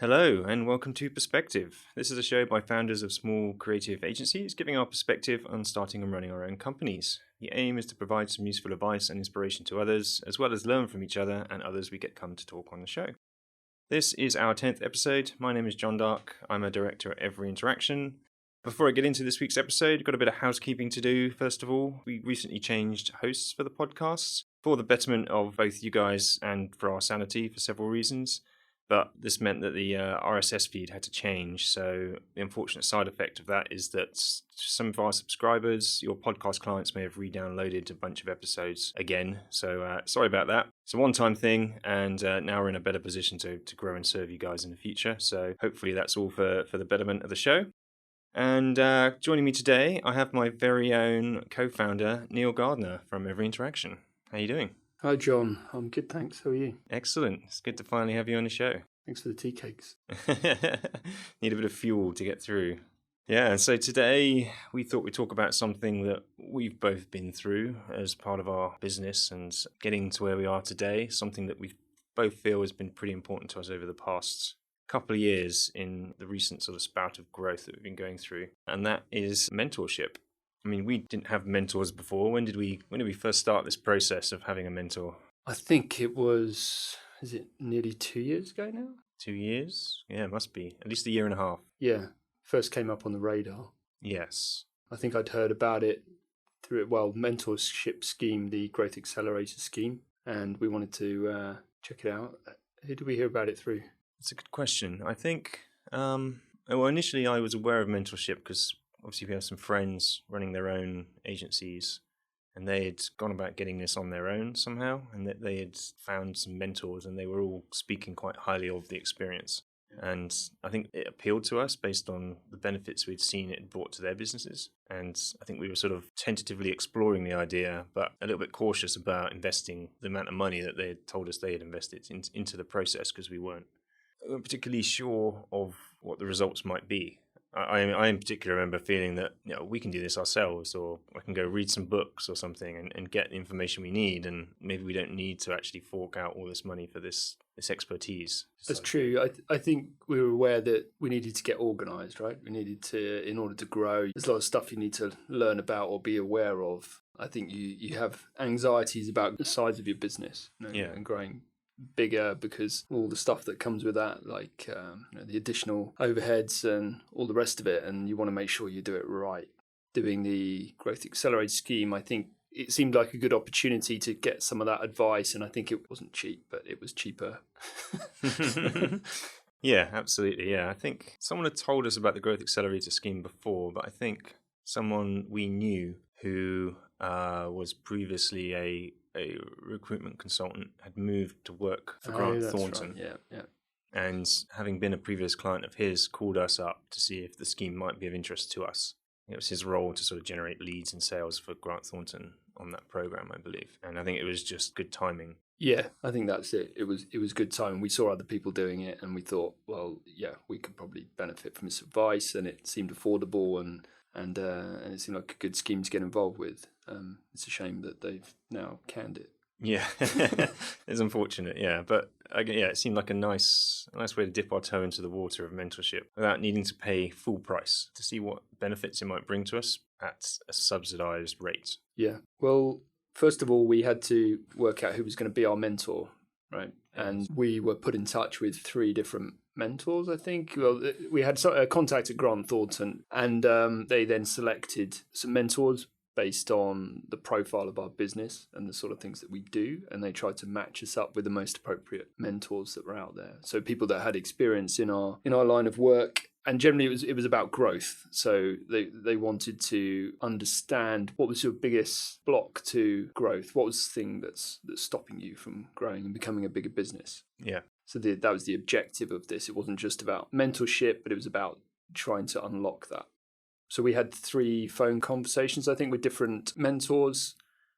Hello, and welcome to Perspective. This is a show by founders of small creative agencies giving our perspective on starting and running our own companies. The aim is to provide some useful advice and inspiration to others, as well as learn from each other and others we get come to talk on the show. This is our 10th episode. My name is John Dark. I'm a director at Every Interaction. Before I get into this week's episode, got a bit of housekeeping to do. First of all, we recently changed hosts for the podcasts for the betterment of both you guys and for our sanity for several reasons. But this meant that the RSS feed had to change. So the unfortunate side effect of that is that some of our subscribers, your podcast clients, may have re-downloaded a bunch of episodes again. So sorry about that. It's a one-time thing, and now we're in a better position to grow and serve you guys in the future. So hopefully that's all for the betterment of the show. And joining me today, I have my very own co-founder, Neil Gardiner from Every Interaction. How are you doing? Hi, John. I'm good, thanks. How are you? Excellent. It's good to finally have you on the show. Thanks for the tea cakes. Need a bit of fuel to get through. Yeah, and so today we thought we'd talk about something that we've both been through as part of our business and getting to where we are today, something that we both feel has been pretty important to us over the past couple of years in the recent sort of spout of growth that we've been going through, and that is mentorship. I mean, we didn't have mentors before. When did we first start this process of having a mentor? I think it was, is it nearly 2 years ago now? 2 years? Yeah, it must be. At least a year and a half. Yeah, first came up on the radar. Yes. I think I'd heard about it through, mentorship scheme, the Growth Accelerator scheme, and we wanted to check it out. Who did we hear about it through? That's a good question. I think, initially I was aware of mentorship because obviously we have some friends running their own agencies, and they had gone about getting this on their own somehow, and that they had found some mentors, and they were all speaking quite highly of the experience. And I think it appealed to us based on the benefits we'd seen it brought to their businesses. And I think we were sort of tentatively exploring the idea, but a little bit cautious about investing the amount of money that they had told us they had invested into the process, because we weren't particularly sure of what the results might be. I in particular remember feeling that we can do this ourselves, or I can go read some books or something and get the information we need, and maybe we don't need to actually fork out all this money for this expertise. That's true. I think we were aware that we needed to get organised, right? We needed to, in order to grow, there's a lot of stuff you need to learn about or be aware of. I think you have anxieties about the size of your business, and growing bigger because all the stuff that comes with that, like the additional overheads and all the rest of it, and you want to make sure you do it right. Doing the Growth Accelerator scheme, I think it seemed like a good opportunity to get some of that advice, and I think it wasn't cheap, but it was cheaper. Yeah, absolutely. Yeah, I think someone had told us about the Growth Accelerator scheme before, but I think someone we knew who was previously a recruitment consultant had moved to work for Grant Thornton. Right. Yeah. And having been a previous client of his, called us up to see if the scheme might be of interest to us. It was his role to sort of generate leads and sales for Grant Thornton on that program, I believe. And I think it was just good timing. Yeah, I think that's it. It was good timing. We saw other people doing it, and we thought, well, yeah, we could probably benefit from his advice, and it seemed affordable, and it seemed like a good scheme to get involved with. It's a shame that they've now canned it. Yeah, it's unfortunate. Yeah, but it seemed like a nice way to dip our toe into the water of mentorship without needing to pay full price, to see what benefits it might bring to us at a subsidised rate. Yeah. Well, first of all, we had to work out who was going to be our mentor, right? Yes. And we were put in touch with 3 different mentors, I think. Well, we had a contact at Grant Thornton, and they then selected some mentors based on the profile of our business and the sort of things that we do, and they tried to match us up with the most appropriate mentors that were out there. So people that had experience in our line of work, and generally it was about growth. So they wanted to understand what was your biggest block to growth, what was the thing that's stopping you from growing and becoming a bigger business. Yeah. So that was the objective of this. It wasn't just about mentorship, but it was about trying to unlock that. So we had 3 phone conversations, I think, with different mentors,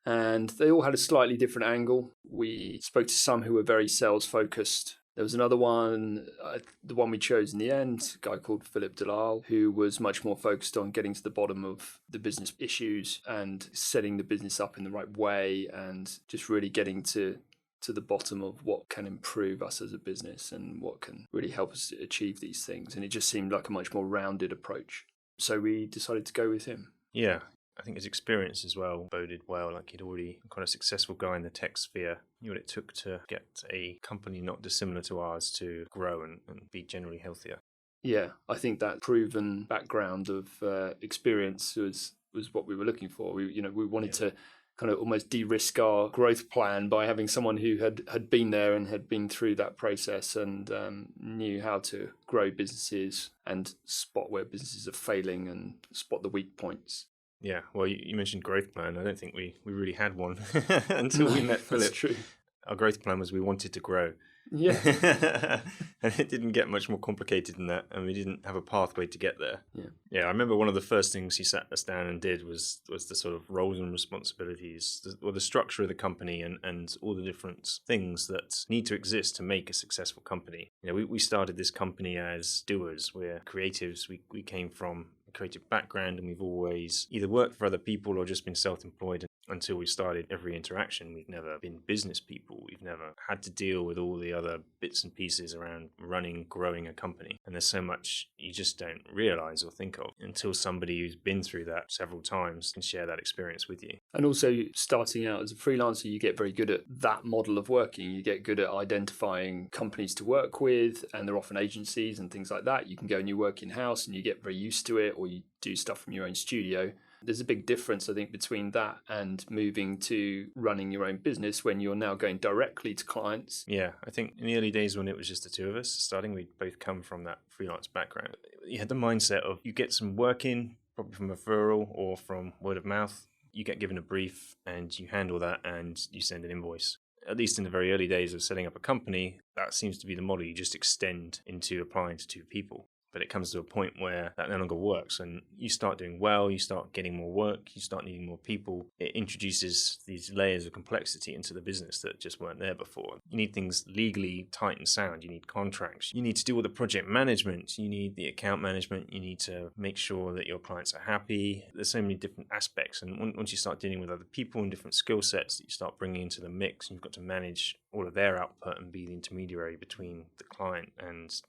and they all had a slightly different angle. We spoke to some who were very sales focused. There was another one, the one we chose in the end, a guy called Philip Dalal, who was much more focused on getting to the bottom of the business issues and setting the business up in the right way, and just really getting to to the bottom of what can improve us as a business and what can really help us achieve these things. And it just seemed like a much more rounded approach. So we decided to go with him. Yeah. I think his experience as well boded well. Like, he'd already quite a successful guy in the tech sphere. Knew what it took to get a company not dissimilar to ours to grow and be generally healthier. Yeah, I think that proven background of experience was what we were looking for. We wanted to kind of almost de-risk our growth plan by having someone who had been there and had been through that process and knew how to grow businesses and spot where businesses are failing and spot the weak points. Yeah, well, you mentioned growth plan. I don't think we really had one until we met Philip. That's true. Our growth plan was we wanted to grow. Yeah. And it didn't get much more complicated than that, and we didn't have a pathway to get there. Yeah, I remember one of the first things he sat us down and did was the sort of roles and responsibilities, the structure of the company and all the different things that need to exist to make a successful company. We started this company as doers. We're creatives. We came from a creative background, and we've always either worked for other people or just been self-employed. Until we started every interaction, we've never been business people. We've never had to deal with all the other bits and pieces around growing a company. And there's so much you just don't realize or think of until somebody who's been through that several times can share that experience with you. And also, starting out as a freelancer, you get very good at that model of working. You get good at identifying companies to work with, and they're often agencies and things like that. You can go and you work in-house and you get very used to it, or you do stuff from your own studio. There's a big difference, I think, between that and moving to running your own business when you're now going directly to clients. Yeah, I think in the early days when it was just the two of us starting, we'd both come from that freelance background. You had the mindset of you get some work in, probably from referral or from word of mouth. You get given a brief and you handle that and you send an invoice. At least in the very early days of setting up a company, that seems to be the model. You just extend into applying to two people. But it comes to a point where that no longer works, and you start doing well, you start getting more work, you start needing more people. It introduces these layers of complexity into the business that just weren't there before. You need things legally tight and sound. You need contracts. You need to do all the project management. You need the account management. You need to make sure that your clients are happy. There's so many different aspects, and once you start dealing with other people and different skill sets that you start bringing into the mix, you've got to manage all of their output and be the intermediary between the client and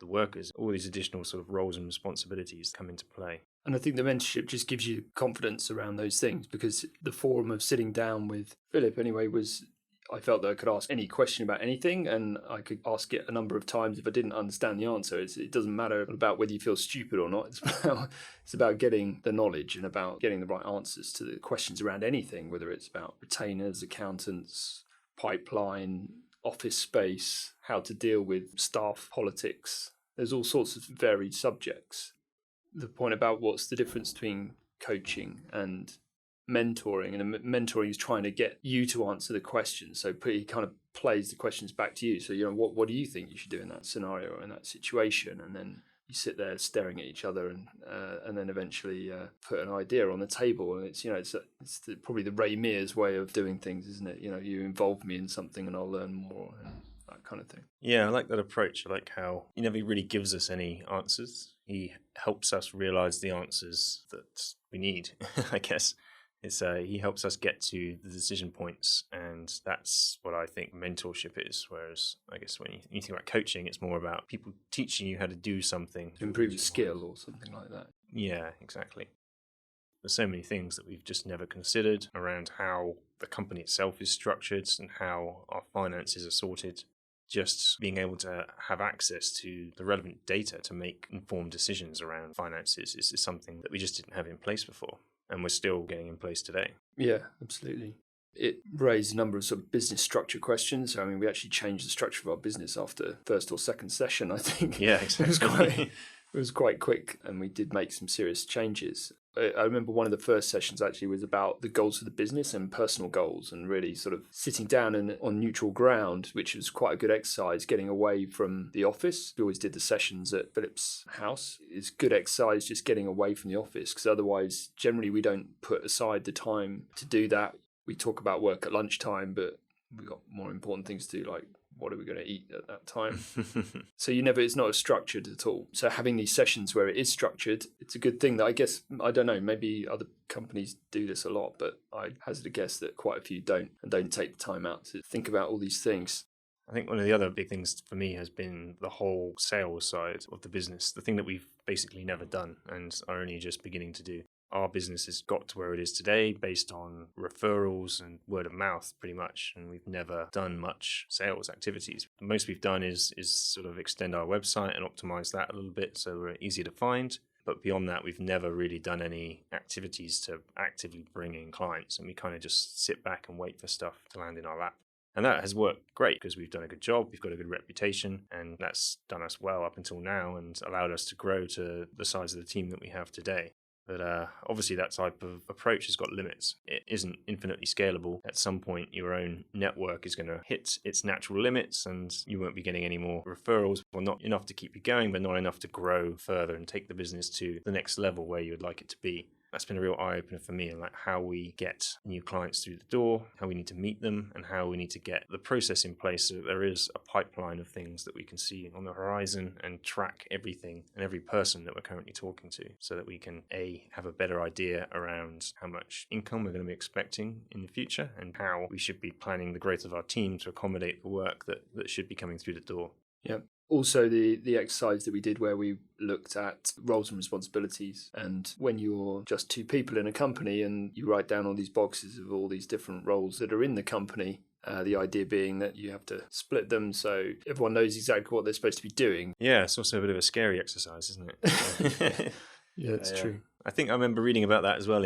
the workers. All these additional sort of roles and responsibilities come into play. And I think the mentorship just gives you confidence around those things, because the forum of sitting down with Philip anyway was, I felt that I could ask any question about anything, and I could ask it a number of times if I didn't understand the answer. It doesn't matter about whether you feel stupid or not. It's about getting the knowledge and about getting the right answers to the questions around anything, whether it's about retainers, accountants, pipeline, office space, how to deal with staff politics. There's all sorts of varied subjects. The point about what's the difference between coaching and mentoring, and mentoring is trying to get you to answer the questions. So he kind of plays the questions back to you. So, what do you think you should do in that scenario or in that situation? And then you sit there staring at each other and then eventually put an idea on the table. And it's probably the Ray Mears way of doing things, isn't it? You involve me in something and I'll learn more and that kind of thing. Yeah, I like that approach. I like how he never really gives us any answers. He helps us realize the answers that we need, I guess. He helps us get to the decision points, and that's what I think mentorship is. Whereas I guess when you think about coaching, it's more about people teaching you how to do something. To improve your skill or something like that. Yeah, exactly. There's so many things that we've just never considered around how the company itself is structured and how our finances are sorted. Just being able to have access to the relevant data to make informed decisions around finances is something that we just didn't have in place before. And we're still getting in place today. Yeah, absolutely. It raised a number of sort of business structure questions. I mean, we actually changed the structure of our business after first or second session, I think. Yeah, exactly. It was quite quick, and we did make some serious changes. I remember one of the first sessions actually was about the goals of the business and personal goals, and really sort of sitting down on neutral ground, which was quite a good exercise, getting away from the office. We always did the sessions at Philip's house. It's good exercise just getting away from the office, because otherwise, generally, we don't put aside the time to do that. We talk about work at lunchtime, but we've got more important things to do, like what are we going to eat at that time? So it's not as structured at all. So having these sessions where it is structured, it's a good thing that I guess, I don't know, maybe other companies do this a lot, but I hazard a guess that quite a few don't, and don't take the time out to think about all these things. I think one of the other big things for me has been the whole sales side of the business, the thing that we've basically never done and are only just beginning to do. Our business has got to where it is today based on referrals and word of mouth pretty much, and we've never done much sales activities. The most we've done is sort of extend our website and optimize that a little bit so we're easier to find. But beyond that, we've never really done any activities to actively bring in clients, and we kind of just sit back and wait for stuff to land in our lap. And that has worked great because we've done a good job, we've got a good reputation, and that's done us well up until now and allowed us to grow to the size of the team that we have today. But obviously that type of approach has got limits. It isn't infinitely scalable. At some point, your own network is going to hit its natural limits and you won't be getting any more referrals. Well, not enough to keep you going, but not enough to grow further and take the business to the next level where you would like it to be. That's been a real eye-opener for me, and like how we get new clients through the door, how we need to meet them, and how we need to get the process in place so that there is a pipeline of things that we can see on the horizon and track everything and every person that we're currently talking to so that we can have a better idea around how much income we're going to be expecting in the future and how we should be planning the growth of our team to accommodate the work that should be coming through the door. Yeah. Also, the exercise that we did where we looked at roles and responsibilities, and when you're just two people in a company and you write down all these boxes of all these different roles that are in the company, the idea being that you have to split them so everyone knows exactly what they're supposed to be doing. Yeah, it's also a bit of a scary exercise, isn't it? Yeah, it's true. I think I remember reading about that as well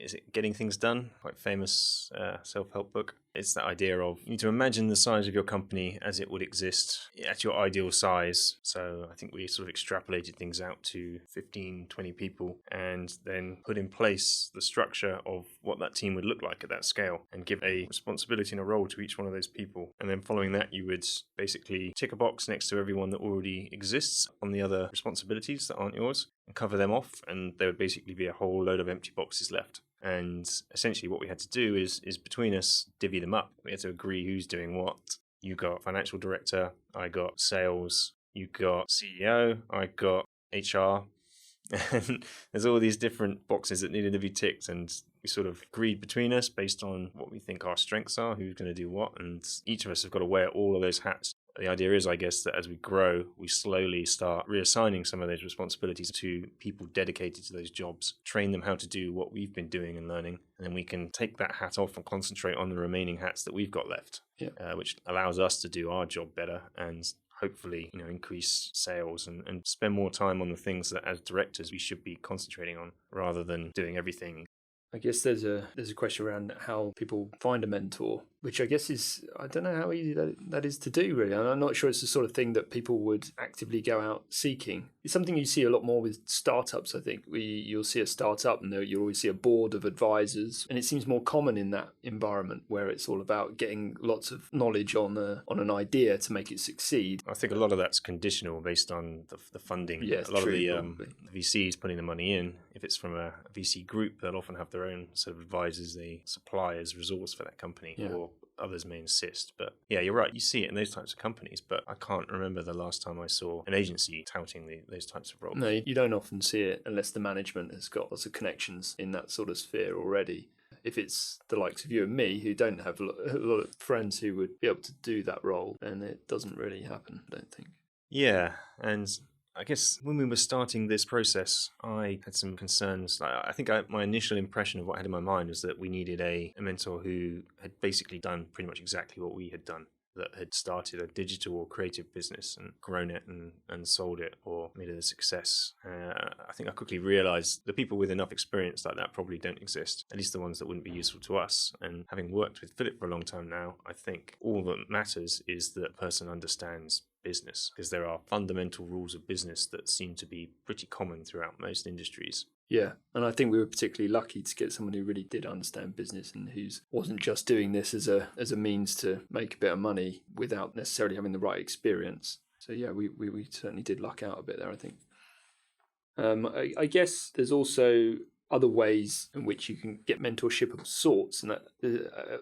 is it Getting Things Done? Quite famous self-help book. It's that idea of you need to imagine the size of your company as it would exist at your ideal size. So I think we sort of extrapolated things out to 15, 20 people and then put in place the structure of what that team would look like at that scale and give a responsibility and a role to each one of those people. And then following that, you would basically tick a box next to everyone that already exists on the other responsibilities that aren't yours and cover them off. And there would basically be a whole load of empty boxes left. And essentially what we had to do is between us divvy them up. We had to agree who's doing what. You got financial director, I got sales, you got CEO, I got HR. And there's all these different boxes that needed to be ticked, and we sort of agreed between us based on what we think our strengths are, who's going to do what, and each of us have got to wear all of those hats. The idea is, I guess, that as we grow, we slowly start reassigning some of those responsibilities to people dedicated to those jobs, train them how to do what we've been doing and learning, and then we can take that hat off and concentrate on the remaining hats that we've got left, which allows us to do our job better and hopefully increase sales and spend more time on the things that as directors we should be concentrating on rather than doing everything. I guess there's a question around how people find a mentor, which I guess is, I don't know how easy that is to do, really. And I'm not sure it's the sort of thing that people would actively go out seeking. It's something you see a lot more with startups, I think. You'll see a startup and you'll always see a board of advisors. And it seems more common in that environment where it's all about getting lots of knowledge on an idea to make it succeed. I think a lot of that's conditional based on the funding. Yeah, a lot true, of the VCs putting the money in. If it's from a VC group, they'll often have their own sort of advisors they supply as resource for that company, or others may insist. But yeah, you're right. You see it in those types of companies, but I can't remember the last time I saw an agency touting those types of roles. No, you don't often see it unless the management has got lots of connections in that sort of sphere already. If it's the likes of you and me who don't have a lot of friends who would be able to do that role, then it doesn't really happen, I don't think. Yeah, and I guess when we were starting this process, I had some concerns. I think my initial impression of what I had in my mind was that we needed a mentor who had basically done pretty much exactly what we had done, that had started a digital or creative business and grown it and sold it or made it a success. I think I quickly realized the people with enough experience like that probably don't exist, at least the ones that wouldn't be useful to us. And having worked with Philip for a long time now, I think all that matters is that the person understands business, because there are fundamental rules of business that seem to be pretty common throughout most industries. Yeah, and I think we were particularly lucky to get someone who really did understand business and who wasn't just doing this as a means to make a bit of money without necessarily having the right experience. So yeah, we certainly did luck out a bit there, I think. I guess there's also other ways in which you can get mentorship of sorts, and that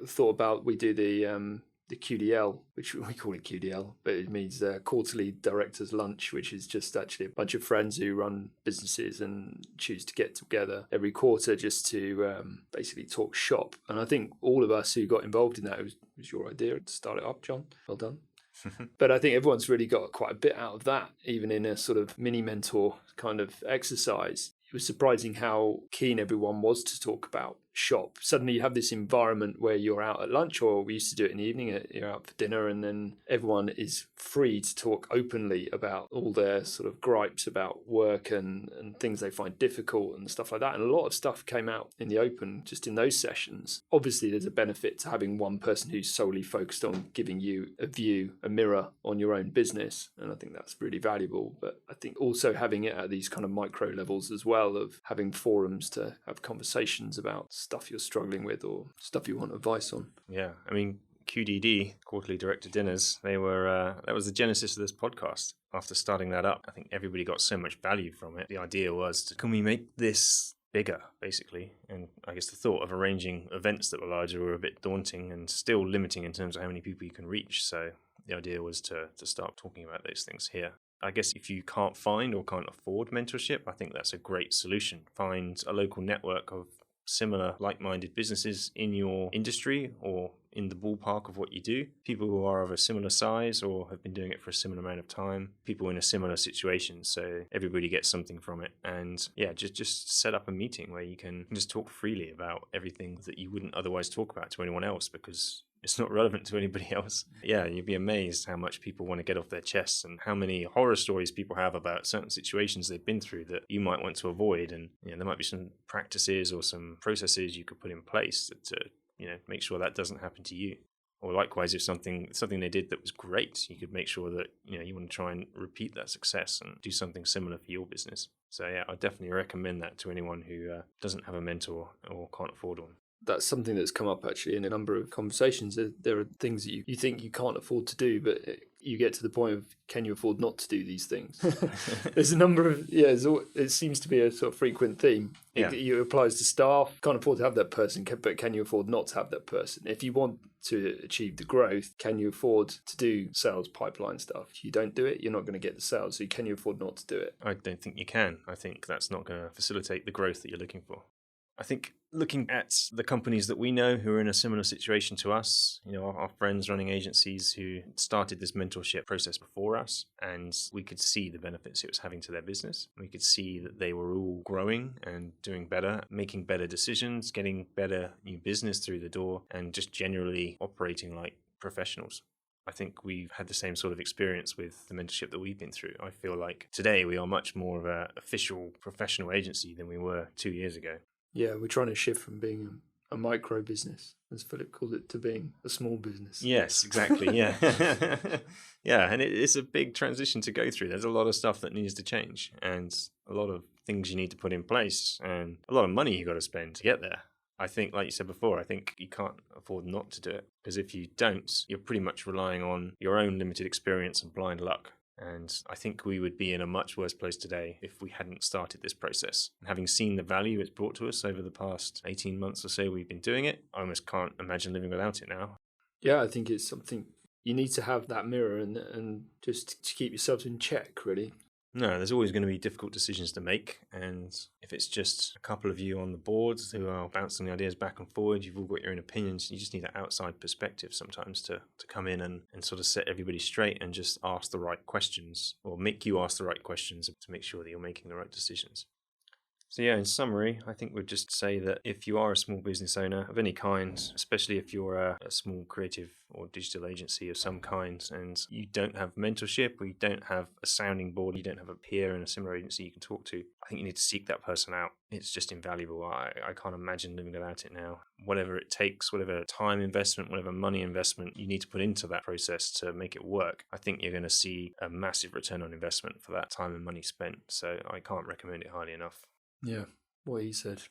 thought about we do the the QDL, which we call it QDL, but it means quarterly directors lunch, which is just actually a bunch of friends who run businesses and choose to get together every quarter just to basically talk shop. And I think all of us who got involved in that, it was your idea to start it up, John. Well done. But I think everyone's really got quite a bit out of that, even in a sort of mini mentor kind of exercise. It was surprising how keen everyone was to talk about shop. Suddenly you have this environment where you're out at lunch, or we used to do it in the evening, you're out for dinner, and then everyone is free to talk openly about all their sort of gripes about work and things they find difficult and stuff like that. And a lot of stuff came out in the open just in those sessions. Obviously, there's a benefit to having one person who's solely focused on giving you a view, a mirror on your own business. And I think that's really valuable. But I think also having it at these kind of micro levels as well, of having forums to have conversations about stuff you're struggling with or stuff you want advice on. Yeah, I mean, QDD, Quarterly Director Dinners, they were that was the genesis of this podcast. After starting that up, I think everybody got so much value from it. The idea was, can we make this bigger, basically? And I guess the thought of arranging events that were larger were a bit daunting and still limiting in terms of how many people you can reach. So the idea was to start talking about those things here. I guess if you can't find or can't afford mentorship, I think that's a great solution. Find a local network of similar like-minded businesses in your industry or in the ballpark of what you do, people who are of a similar size or have been doing it for a similar amount of time, people in a similar situation, so everybody gets something from it. And yeah, just set up a meeting where you can just talk freely about everything that you wouldn't otherwise talk about to anyone else because it's not relevant to anybody else. Yeah, you'd be amazed how much people want to get off their chests and how many horror stories people have about certain situations they've been through that you might want to avoid. And there might be some practices or some processes you could put in place to make sure that doesn't happen to you. Or likewise, if something they did that was great, you could make sure that you want to try and repeat that success and do something similar for your business. So yeah, I definitely recommend that to anyone who doesn't have a mentor or can't afford one. That's something that's come up actually in a number of conversations. There are things that you think you can't afford to do, but you get to the point of, can you afford not to do these things? There's a number of, it seems to be a sort of frequent theme. Yeah. It applies to staff. Can't afford to have that person, but can you afford not to have that person? If you want to achieve the growth, can you afford to do sales pipeline stuff? If you don't do it, you're not going to get the sales. So can you afford not to do it? I don't think you can. I think that's not going to facilitate the growth that you're looking for. I think looking at the companies that we know who are in a similar situation to us, our friends running agencies who started this mentorship process before us, and we could see the benefits it was having to their business. We could see that they were all growing and doing better, making better decisions, getting better new business through the door, and just generally operating like professionals. I think we've had the same sort of experience with the mentorship that we've been through. I feel like today we are much more of an official professional agency than we were 2 years ago. Yeah, we're trying to shift from being a micro business, as Philip called it, to being a small business. Yes, exactly. Yeah. Yeah, and it's a big transition to go through. There's a lot of stuff that needs to change and a lot of things you need to put in place and a lot of money you got to spend to get there. I think, like you said before, I think you can't afford not to do it, because if you don't, you're pretty much relying on your own limited experience and blind luck. And I think we would be in a much worse place today if we hadn't started this process. And having seen the value it's brought to us over the past 18 months or so we've been doing it, I almost can't imagine living without it now. Yeah, I think it's something you need to have, that mirror, and just to keep yourselves in check, really. No, there's always going to be difficult decisions to make, and if it's just a couple of you on the boards who are bouncing the ideas back and forward, you've all got your own opinions, you just need that outside perspective sometimes to come in and sort of set everybody straight and just ask the right questions, or make you ask the right questions to make sure that you're making the right decisions. So yeah, in summary, I think we'd just say that if you are a small business owner of any kind, especially if you're a small creative or digital agency of some kind, and you don't have mentorship, or you don't have a sounding board, you don't have a peer in a similar agency you can talk to, I think you need to seek that person out. It's just invaluable. I can't imagine living without it now. Whatever it takes, whatever time investment, whatever money investment you need to put into that process to make it work, I think you're going to see a massive return on investment for that time and money spent. So I can't recommend it highly enough. Yeah, what he said.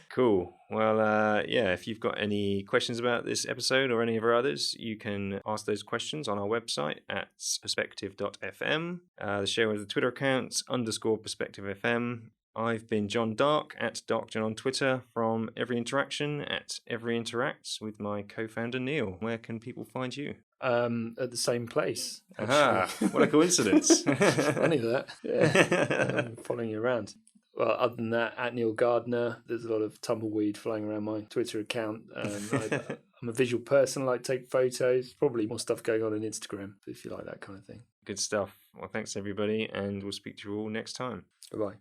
Cool. Well, if you've got any questions about this episode or any of our others, you can ask those questions on our website at perspective.fm. The show has a Twitter account _perspectivefm. I've been John Dark at DarkJohn on Twitter, from Every Interaction at Every Interacts, with my co-founder Neil. Where can people find you? At the same place, Ah, actually. what a coincidence. Funny that. Yeah. Following you around. Well, other than that, at Neil Gardiner, there's a lot of tumbleweed flying around my Twitter account. I'm a visual person, I like to take photos. Probably more stuff going on Instagram, if you like that kind of thing. Good stuff. Well, thanks everybody, and we'll speak to you all next time. Bye-bye.